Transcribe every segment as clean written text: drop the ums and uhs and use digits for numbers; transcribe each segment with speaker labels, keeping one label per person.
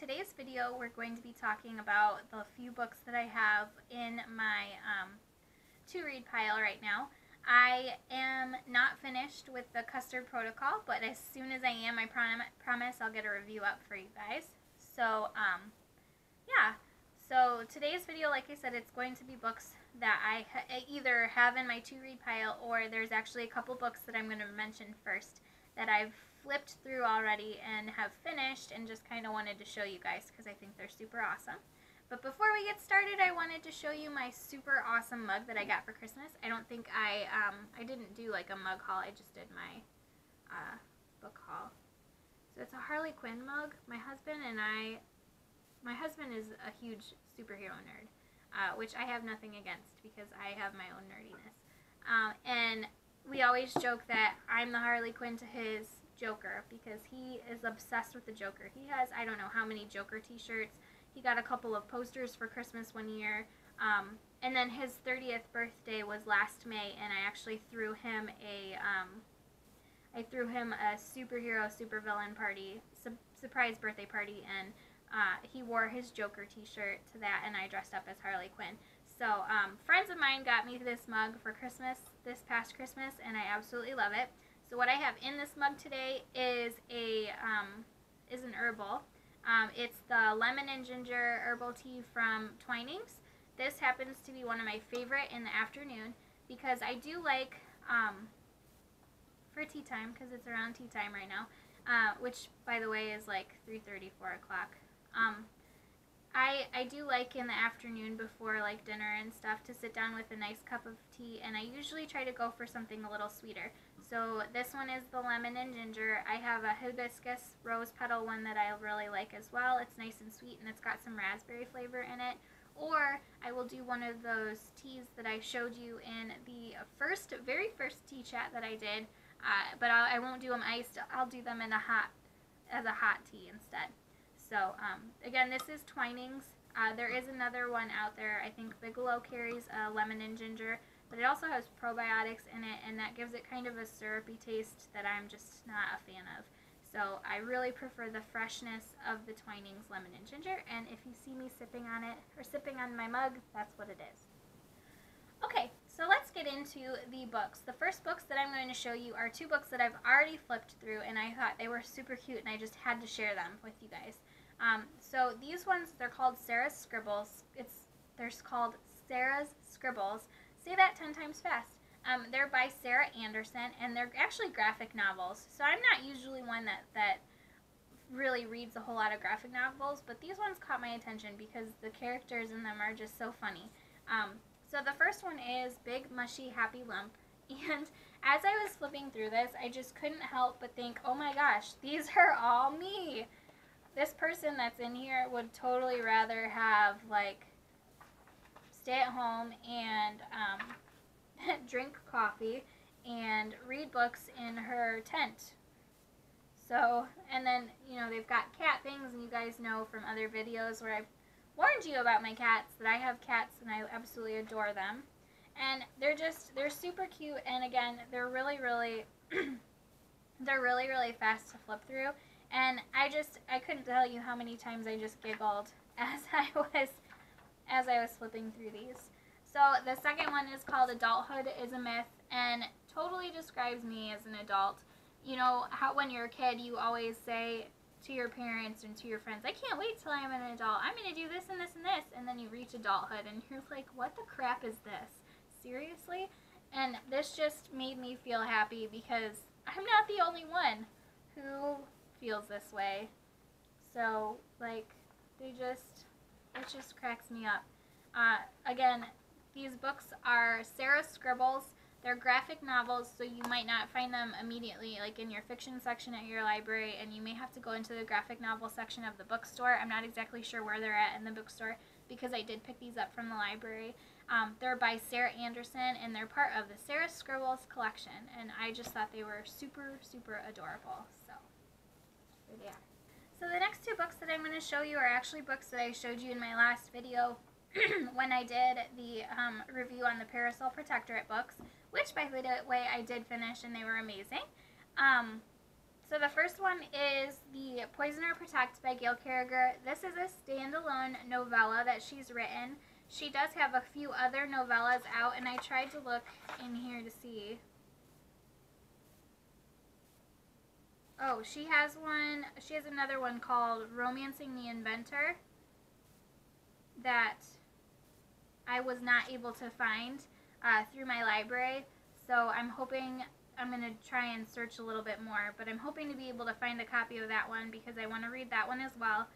Speaker 1: today's video we're going to be talking about the few books that I have in my to-read pile right now. I am not finished with the Custard Protocol, but as soon as I am, I promise I'll get a review up for you guys. So, yeah. So today's video, like I said, it's going to be books that I either have in my to-read pile, or there's actually a couple books that I'm going to mention first that I've flipped through already and have finished and just kind of wanted to show you guys because I think they're super awesome. But before we get started, I wanted to show you my super awesome mug that I got for Christmas. I don't think I didn't do like a mug haul, I just did my book haul. So it's a Harley Quinn mug. My husband is a huge superhero nerd, which I have nothing against because I have my own nerdiness. And we always joke that I'm the Harley Quinn to his Joker because he is obsessed with the Joker. He has, I don't know how many Joker t-shirts. He got a couple of posters for Christmas one year. And then his 30th birthday was last May, and I actually threw him a superhero, supervillain party, surprise birthday party, and he wore his Joker t-shirt to that, and I dressed up as Harley Quinn. So, friends of mine got me this mug for Christmas, this past Christmas, and I absolutely love it. So what I have in this mug today is an herbal. It's the lemon and ginger herbal tea from Twinings. This happens to be one of my favorite in the afternoon because I do like, for tea time, because it's around tea time right now, which, by the way, is like 3:30, 4 o'clock. I do like in the afternoon before like dinner and stuff to sit down with a nice cup of tea, and I usually try to go for something a little sweeter. So this one is the lemon and ginger. I have a hibiscus rose petal one that I really like as well. It's nice and sweet, and it's got some raspberry flavor in it. Or I will do one of those teas that I showed you in the very first tea chat that I did, but I won't do them iced. I'll do them in as a hot tea instead. So, again, this is Twinings. There is another one out there. I think Bigelow carries lemon and ginger, but it also has probiotics in it, and that gives it kind of a syrupy taste that I'm just not a fan of. So I really prefer the freshness of the Twinings lemon and ginger, and if you see me sipping on it, or sipping on my mug, that's what it is. Okay, so let's get into the books. The first books that I'm going to show you are two books that I've already flipped through, and I thought they were super cute, and I just had to share them with you guys. So these ones, they're called Sarah's Scribbles. They're called Sarah's Scribbles. Say that 10 times fast. They're by Sarah Anderson, and they're actually graphic novels. So I'm not usually one that really reads a whole lot of graphic novels, but these ones caught my attention because the characters in them are just so funny. So the first one is Big Mushy Happy Lump, and as I was flipping through this, I just couldn't help but think, oh my gosh, these are all me. This person that's in here would totally rather have, like, stay at home and drink coffee and read books in her tent. So, and then, you know, they've got cat things, and you guys know from other videos where I've warned you about my cats that I have cats and I absolutely adore them. And they're super cute, and again, they're really fast to flip through. And I couldn't tell you how many times I just giggled as I was flipping through these. So the second one is called Adulthood is a Myth, and totally describes me as an adult. You know how when you're a kid you always say to your parents and to your friends, I can't wait till I'm an adult. I'm going to do this and this and this. And then you reach adulthood and you're like, what the crap is this? Seriously? And this just made me feel happy because I'm not the only one who feels this way. So, like, it just cracks me up. Again, these books are Sarah's Scribbles. They're graphic novels, so you might not find them immediately, like in your fiction section at your library, and you may have to go into the graphic novel section of the bookstore. I'm not exactly sure where they're at in the bookstore because I did pick these up from the library. They're by Sarah Anderson, and they're part of the Sarah Scribbles collection, and I just thought they were super adorable. So there they are. So the next two books that I'm going to show you are actually books that I showed you in my last video when I did the review on the Parasol Protectorate books, which, by the way, I did finish, and they were amazing. So the first one is The Poison or Protect by Gail Carriger. This is a standalone novella that she's written. She does have a few other novellas out, and I tried to look in here to see. Oh, she has another one called Romancing the Inventor that I was not able to find through my library. So I'm hoping, I'm going to try and search a little bit more, but I'm hoping to be able to find a copy of that one because I want to read that one as well.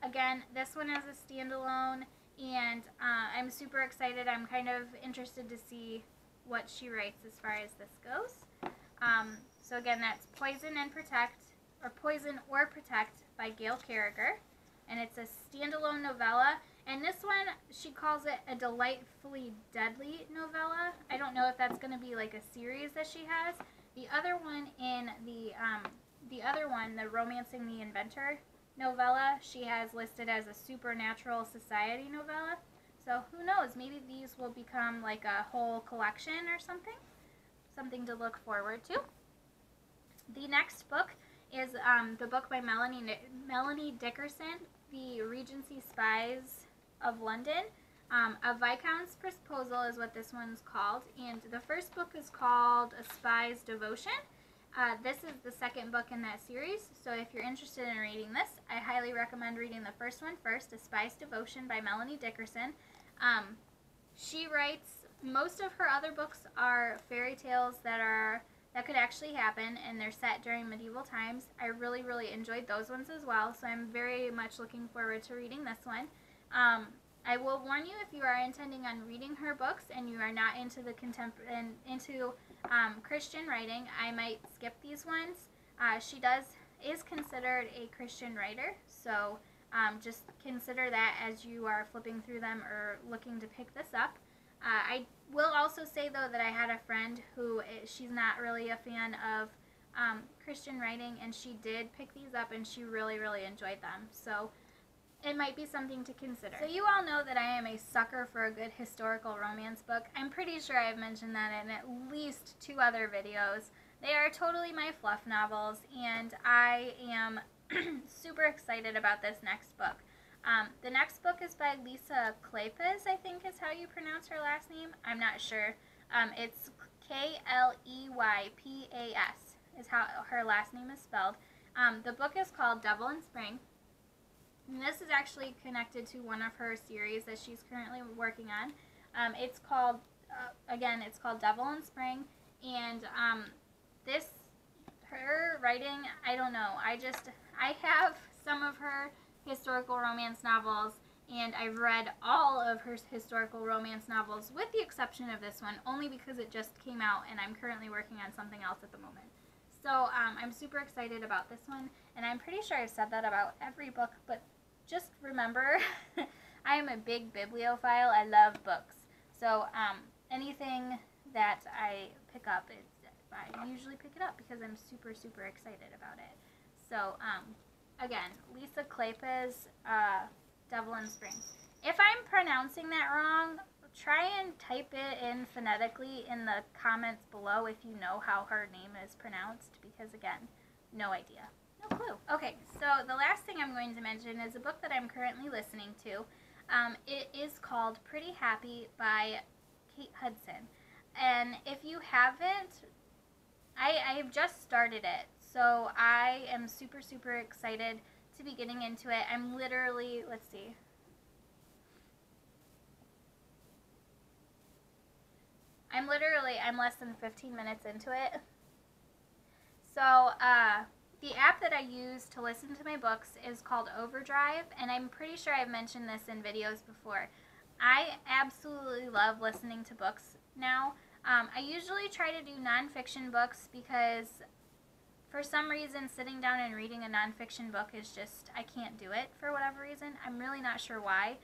Speaker 1: Again, this one is a standalone, and I'm super excited. I'm kind of interested to see what she writes as far as this goes. So again, that's Poison or Protect by Gail Carriger, and it's a standalone novella. And this one, she calls it a delightfully deadly novella. I don't know if that's going to be like a series that she has. The other one the Romancing the Inventor novella, she has listed as a supernatural society novella. So who knows? Maybe these will become like a whole collection or something. Something to look forward to. The next book is the book by Melanie Dickerson, The Regency Spies of London. A Viscount's Proposal is what this one's called, and the first book is called A Spy's Devotion. This is the second book in that series, so if you're interested in reading this, I highly recommend reading the first one first, A Spy's Devotion by Melanie Dickerson. She writes, most of her other books are fairy tales that could actually happen, and they're set during medieval times. I really, really enjoyed those ones as well, so I'm very much looking forward to reading this one. I will warn you, if you are intending on reading her books and you are not into the Christian writing, I might skip these ones. She is considered a Christian writer, so just consider that as you are flipping through them or looking to pick this up. I will also say, though, that I had a friend who she's not really a fan of Christian writing, and she did pick these up, and she really, really enjoyed them. So it might be something to consider. So you all know that I am a sucker for a good historical romance book. I'm pretty sure I've mentioned that in at least 2 other videos. They are totally my fluff novels, and I am super excited about this next book. The next book is by Lisa Kleypas, I think is how you pronounce her last name. I'm not sure. It's Kleypas is how her last name is spelled. The book is called Devil in Spring. And this is actually connected to one of her series that she's currently working on. It's called Devil in Spring. And her writing, I don't know. I have some of her historical romance novels, and I've read all of her historical romance novels with the exception of this one, only because it just came out and I'm currently working on something else at the moment. So I'm super excited about this one, and I'm pretty sure I've said that about every book, but just remember, I am a big bibliophile. I love books. So anything that I pick up, I usually pick it up because I'm super, super excited about it. So again, Lisa Kleypas, Devil in Spring. If I'm pronouncing that wrong, try and type it in phonetically in the comments below if you know how her name is pronounced, because again, no idea. No clue. Okay, so the last thing I'm going to mention is a book that I'm currently listening to. It is called Pretty Happy by Kate Hudson. And if you haven't, I've just started it. So I am super, super excited to be getting into it. I'm literally, let's see. I'm less than 15 minutes into it. So, the app that I use to listen to my books is called Overdrive, and I'm pretty sure I've mentioned this in videos before. I absolutely love listening to books now. I usually try to do nonfiction books because for some reason sitting down and reading a nonfiction book is just, I can't do it for whatever reason. I'm really not sure why.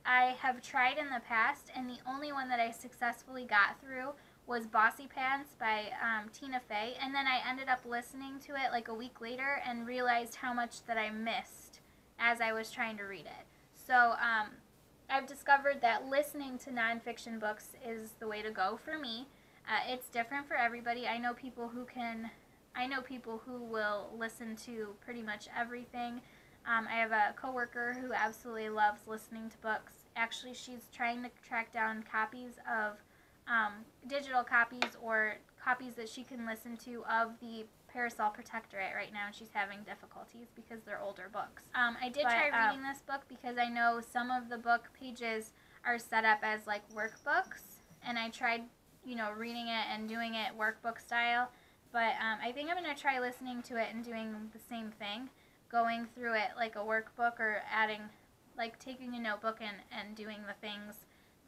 Speaker 1: I have tried in the past, and the only one that I successfully got through was Bossy Pants by Tina Fey, and then I ended up listening to it like a week later and realized how much that I missed as I was trying to read it. So I've discovered that listening to nonfiction books is the way to go for me. It's different for everybody. I know people who can I know people who will listen to pretty much everything. I have a coworker who absolutely loves listening to books. Actually, she's trying to track down copies of digital copies or copies that she can listen to of the Parasol Protectorate right now, and she's having difficulties because they're older books. I did try reading this book because I know some of the book pages are set up as like workbooks, and I tried, you know, reading it and doing it workbook style, but I think I'm going to try listening to it and doing the same thing, going through it like a workbook or adding, like taking a notebook and doing the things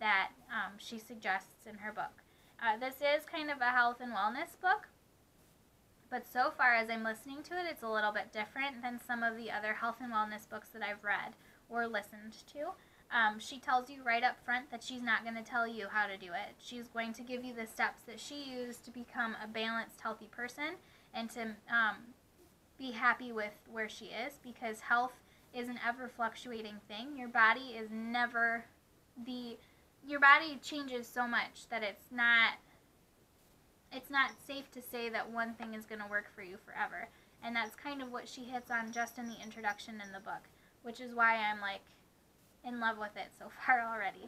Speaker 1: that she suggests in her book. This is kind of a health and wellness book, but so far as I'm listening to it, it's a little bit different than some of the other health and wellness books that I've read or listened to. She tells you right up front that she's not going to tell you how to do it. She's going to give you the steps that she used to become a balanced, healthy person and to be happy with where she is, because health is an ever-fluctuating thing. Your body is never your body changes so much that it's not safe to say that one thing is going to work for you forever. And that's kind of what she hits on just in the introduction in the book, which is why I'm like in love with it so far already.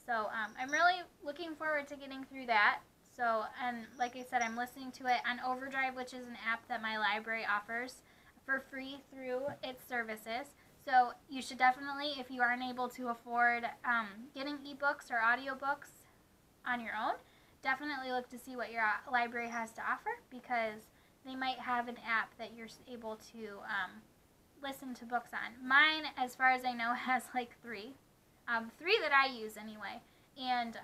Speaker 1: So I'm really looking forward to getting through that. So, and like I said, I'm listening to it on Overdrive, which is an app that my library offers for free through its services. So you should definitely, if you aren't able to afford getting ebooks or audiobooks on your own, definitely look to see what your library has to offer, because they might have an app that you're able to listen to books on. Mine, as far as I know, has like three that I use anyway, and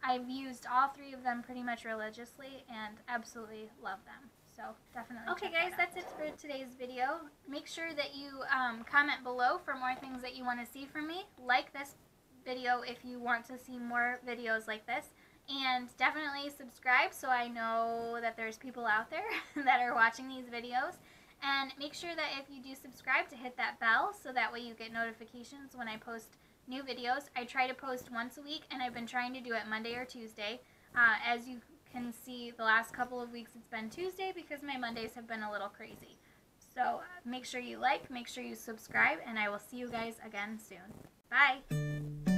Speaker 1: I've used all three of them pretty much religiously and absolutely love them. So definitely. Okay guys, that's it for today's video. Make sure that you comment below for more things that you want to see from me. Like this video if you want to see more videos like this. And definitely subscribe so I know that there's people out there that are watching these videos. And make sure that if you do subscribe to hit that bell so that way you get notifications when I post new videos. I try to post once a week, and I've been trying to do it Monday or Tuesday. As you can see, the last couple of weeks it's been Tuesday because my Mondays have been a little crazy. So make sure you like, make sure you subscribe, and I will see you guys again soon. Bye!